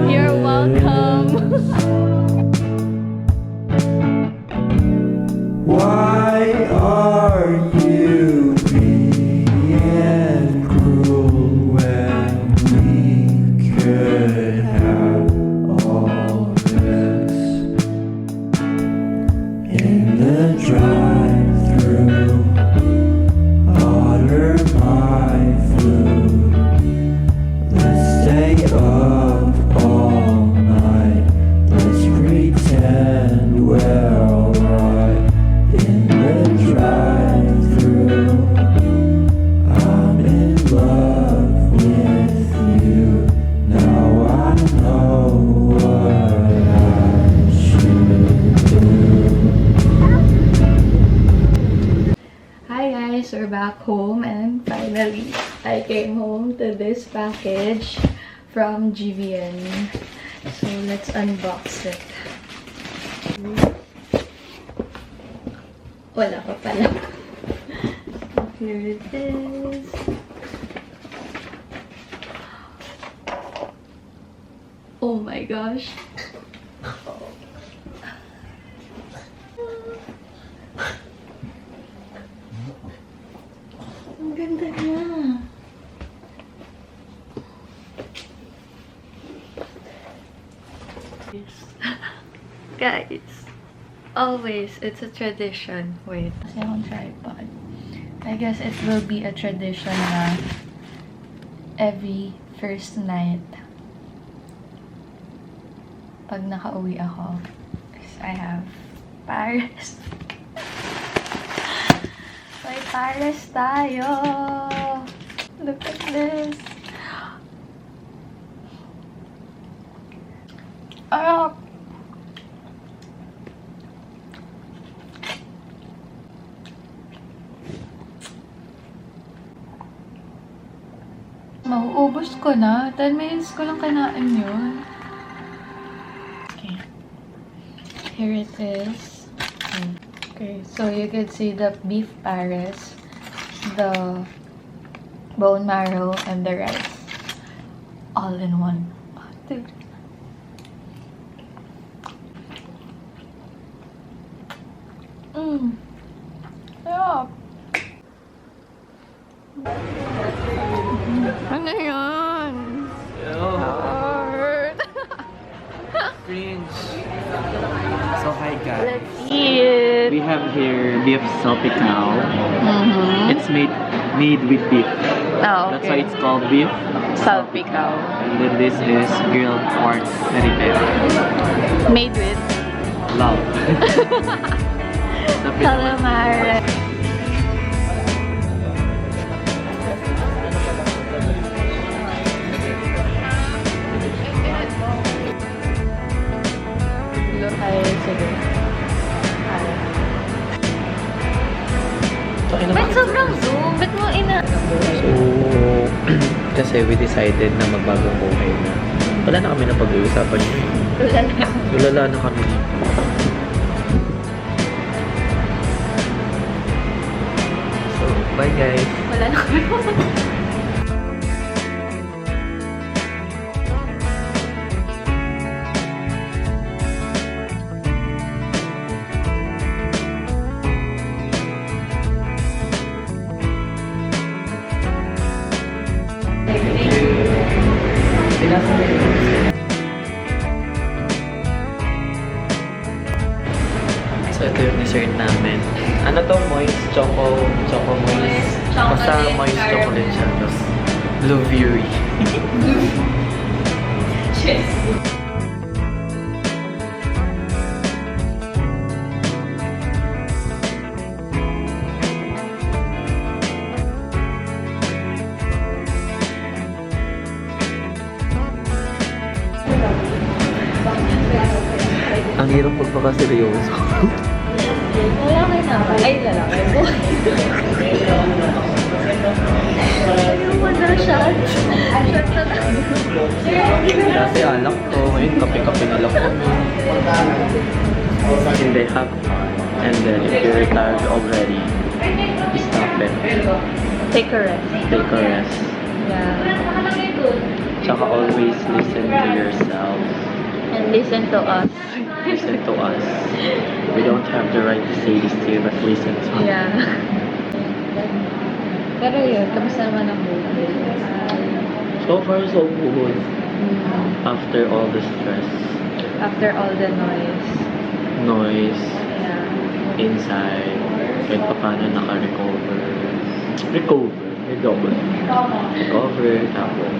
You're welcome. Why are you being cruel when we could have all this in the drive-thru? Order my food. Let's stay up all night. Let's pretend we're alright in the drive-thru. I'm in love with you. Now I know what I should do. Hi guys, we're back home and finally I came home to this package from GVN. So let's unbox it. Wala pa pala. So here it is. Oh my gosh. Ang ganda niya. Guys, always, it's a tradition. Wait, kasi akong tripod. I guess it will be a tradition na every first night pag nakauwi ako, because I have Paris. May Paris tayo! Look at this! Ah! Mauubos ko na. 10 minutes ko lang kinain yun. Okay. Here it is. Okay, so you can see the beef Paris, the bone marrow, and the rice. All in one. Dude. Yeah. Ano yun? Hard. Cringe. So hi guys. Let's eat. We have here beef salpicao. It's made with beef. Oh, That's why okay. it's called beef Salpicao. And then this is grilled pork peri-peri. Made with Love. The calamari. Ay, sige. Ba't sobrang zoom? Ba't mo ina... So, kasi we decided na magbagong buhay na. Wala na kami na pag-uusapan yun. Ulala na kami dito. So, bye guys. Wala na kami. So, dessert namin. Ano to? Moist choco moist. Basta moist chocolate siya. Tapos blueberry. Cheers! Ang hirap pagpakaseryoso. Lalaki na. Ay, lalaki po. Ayun mo na shot. Shot na tayo. Dati alak to. Ngayon kape-kape na lang kami. And they have fun. And then if you're tired already, stop it. Take a rest. Take a rest. Yeah. Tsaka always listen to yourself. And listen to us. Listen to us. We don't have the right to say this to you, but listen to us. Yeah. Pero yun, kamusta naman ang buhay? So far, so good. Mm. After all the stress, After all the noise. noise, Yeah. inside, kahit pa paano naka-recover. Recover, tapos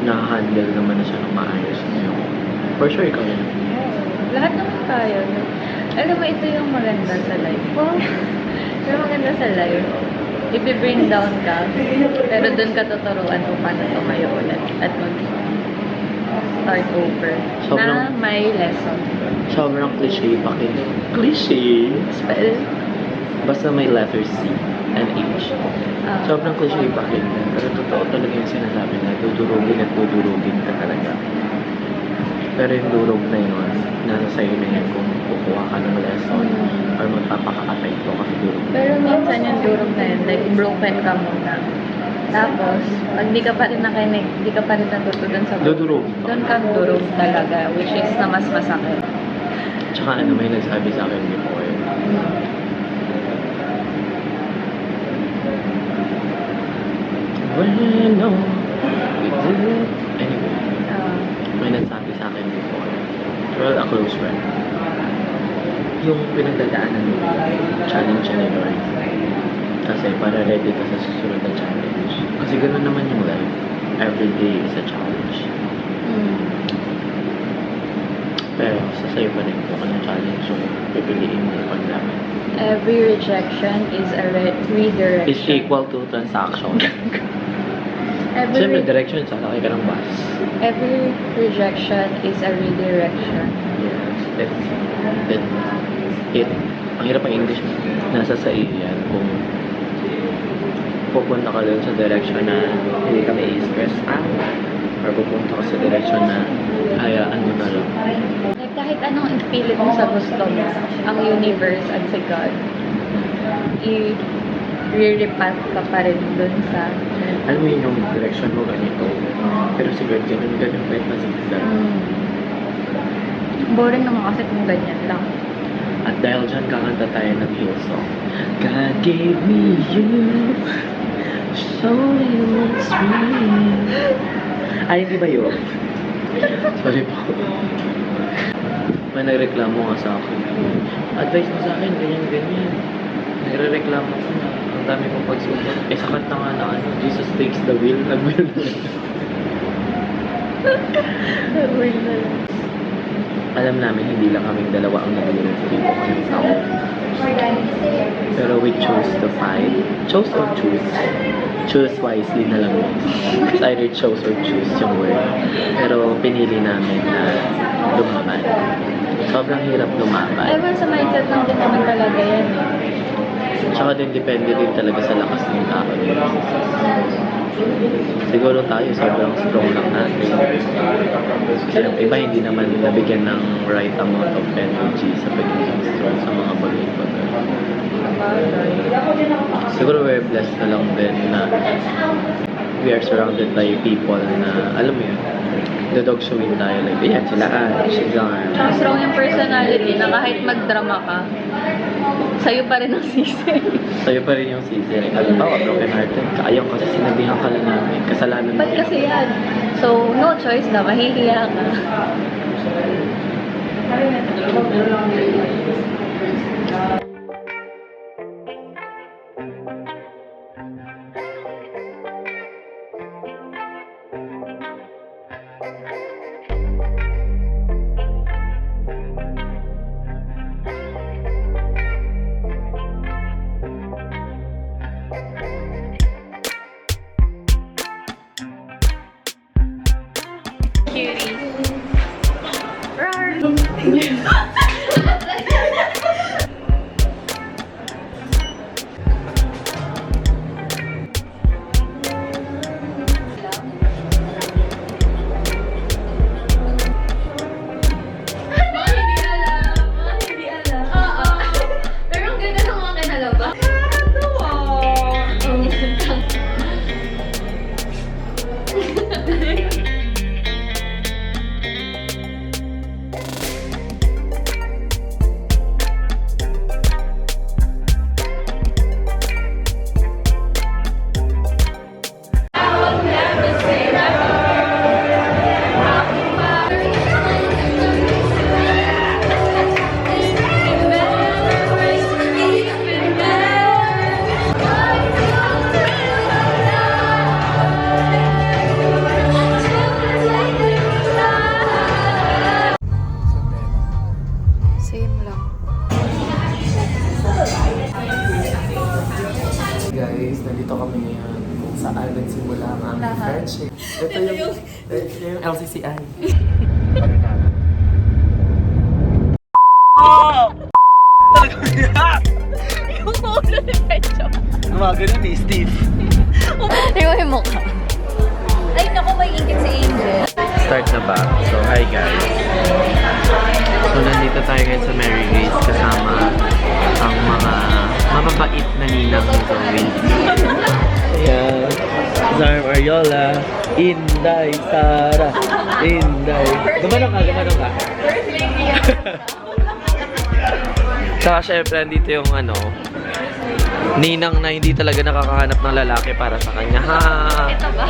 na-handle naman na siya ng maayos ngayon. For sure, ikaw yun. Lahat naman tayo. No? Alam mo, ito yung maganda sa life. Wow. Ito yung maganda sa life. Ipi-bring down ka, pero dun ka tuturuan kung paano tumayo ulit at mag-start over. Sobrang- Na may lesson. Sobrang cliche pakinig. Cliche? Spell. Basta may letter C and H. Ah. Sobrang cliche pakinggan, pero totoo talaga yung sinasabi na dudurugin at dudurugin ka talaga. Pero yung durog na yun, nasa sa'yo na yun kung kukuha ka ng lesson or magpapakakatay ko kasi durog. Pero minsan yung durog na yun, like broken ka muna. Tapos, pag di ka pa rin nakinig, di ka pa rin natuto dun sa Dudurugin pa. doon ka durog talaga, which is na mas masakit. Tsaka ano, may nagsabi sa akin before, well, no, we did it. Anyway, may nagsabi sa akin before, well, a close friend, yung pinagdadaanan mo, challenge ni Lord. Kasi para ready ka sa susunod na challenge. Kasi ganoon naman yung life. Every day is a challenge. Pero sa'yo pa rin kung anong challenge yung pipiliin mo paglaban. Every rejection is a redirection. Is equal to transaction. Siyempre, direction, sasakay ka ng bus. Every rejection is a redirection. Yes, ang hirap ang English, nasa sa iyo yan kung pupunta ka doon sa direction na hindi ka may stress out or pupunta ka sa direction na hayaan mo na lang. Like, kahit anong ipilit mo sa gusto mo, ang universe at si God, i-repath ka pa rin dun sa... Alam mo yun yung direction mo ganito, pero si God ganun kahit masigdan. Boring naman kasi kung ganyan lang. At dahil dyan, kakanta tayo ng Hillsong. God gave me you, so you must real. Ay, hindi ba yun? Sorry po. May nagreklamo nga sa akin. Advice mo sa akin, ganyan. Nagre-reklamo ko na ang dami kong pagsulat. Eh, sa kanta nga na ano, Jesus takes the wheel. Nag-wheel na lang. Nag-win na lang. Alam namin, hindi lang kaming dalawa ang nag-wheel dito ngayong taon. Pero we chose to fight. Chose or choose? Choose wisely na lang. It's either chose or choose yung word. Pero pinili namin na lumaban. Sobrang hirap lumaban. Ewan sa mindset lang din naman talaga yan. Tsaka din depende din talaga sa lakas ng tao. Siguro tayo sobrang strong lang natin. Kasi ang iba hindi naman nabigyan ng right amount of energy sa pagiging strong sa mga bagay-bagay. Siguro we're blessed na lang din na we are surrounded by people na, alam mo yun, the dog showing tayo, like, ayan sila, she's on. Tsaka strong yung personality na kahit magdrama ka, sa'yo pa rin ang sisi. Sa'yo pa rin yung sisi. Halimbawa, broken hearted ka. Ayaw kasi sinabihan ka lang namin. Kasalanan Ba't kasi yan? So, no choice na, mahihiya ka. Same lang. Guys, nandito kami ngayon kung saan nagsimula ang aming friendship. Ito yung LCCI. Gumagano ni Steve. Tingnan mo yung mukha. Ay, naku, may ingit si Angel. Start na ba? So, hi guys. So, nandito tayo ngayon sa Mary Grace kasama ang mga mababait na ninang ni Zoe. Ayan. Zarm Ariola. Inday Sara. Inday. Gumanong ka. First lady yan. Saka syempre, nandito yung ninang na hindi talaga nakakahanap ng lalaki para sa kanya. Ha! Ito ba?